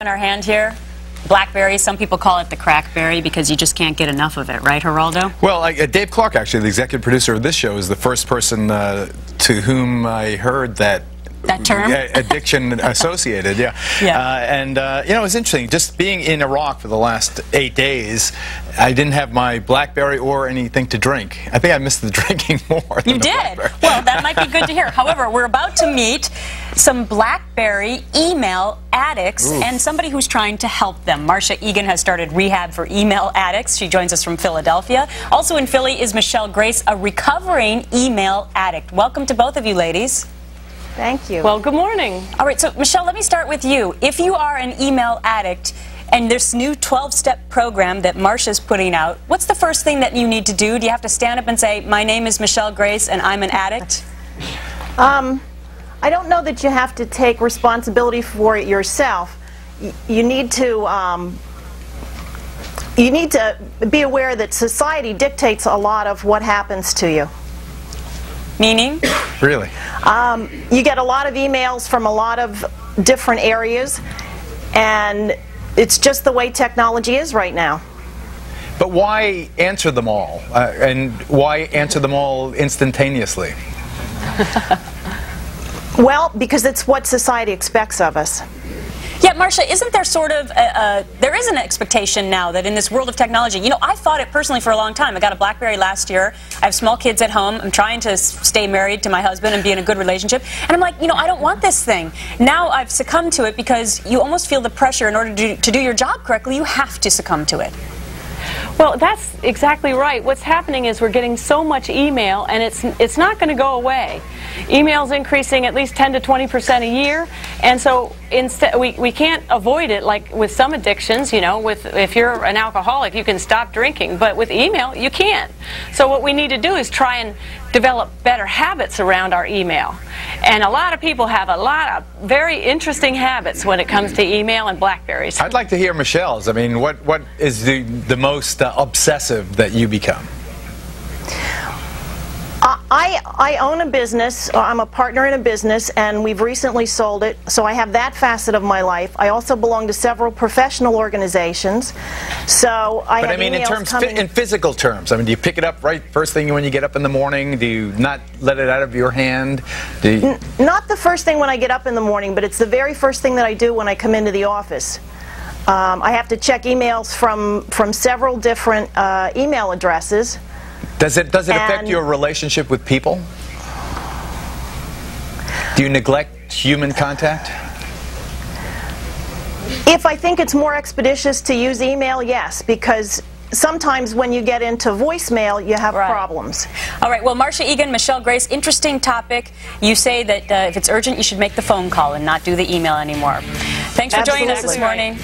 in our hand here. BlackBerry, some people call it the crackberry because you just can't get enough of it, right, Geraldo? Well, Dave Clark, actually, the executive producer of this show, is the first person to whom I heard that term? Addiction associated, yeah. And, you know, it was interesting. Just being in Iraq for the last 8 days, I didn't have my BlackBerry or anything to drink. I think I missed the drinking more than You did? BlackBerry. Well, that might be good to hear. However, we're about to meet some BlackBerry email addicts and somebody who's trying to help them. Marcia Egan has started rehab for email addicts. She joins us from Philadelphia. Also in Philly is Michelle Grace, a recovering email addict. Welcome to both of you, ladies. Thank you. Well, good morning. All right, so Michelle, let me start with you. If you are an email addict and this new 12-step program that Marcia's putting out, what's the first thing that you need to do? Do you have to stand up and say, my name is Michelle Grace and I'm an addict? I don't know that you have to take responsibility for it yourself. You need to be aware that society dictates a lot of what happens to you. Meaning? Really? You get a lot of emails from a lot of different areas, and it's just the way technology is right now. But why answer them all? And why answer them all instantaneously? Well, because it's what society expects of us. Yeah, Marcia, isn't there sort of, there is an expectation now that in this world of technology, you know, I thought it personally for a long time. I got a BlackBerry last year. I have small kids at home. I'm trying to stay married to my husband and be in a good relationship. And I'm like, you know, I don't want this thing. Now I've succumbed to it because you almost feel the pressure in order to do your job correctly, you have to succumb to it. Well, that's exactly right. What's happening is we're getting so much email, and it's not going to go away. Email's increasing at least 10 to 20% a year, and so instead we can't avoid it like with some addictions. You know, if you're an alcoholic, you can stop drinking, but with email, you can't. So what we need to do is try and develop better habits around our email. And a lot of people have a lot of very interesting habits when it comes to email and BlackBerries. I'd like to hear Michelle's. I mean, what is the most obsessive that you become? I own a business. I'm a partner in a business, and we've recently sold it, so I have that facet of my life. I also belong to several professional organizations, so I have But I mean, in physical terms, I mean, do you pick it up right first thing when you get up in the morning? Do you not let it out of your hand? Not the first thing when I get up in the morning, but it's the very first thing that I do when I come into the office. I have to check emails from several different email addresses. Does it affect your relationship with people? Do you neglect human contact? If I think it's more expeditious to use email, yes, because sometimes when you get into voicemail, you have problems. All right, well, Marcia Egan, Michelle Grace, interesting topic. You say that if it's urgent, you should make the phone call and not do the email anymore. Thanks for joining us this morning.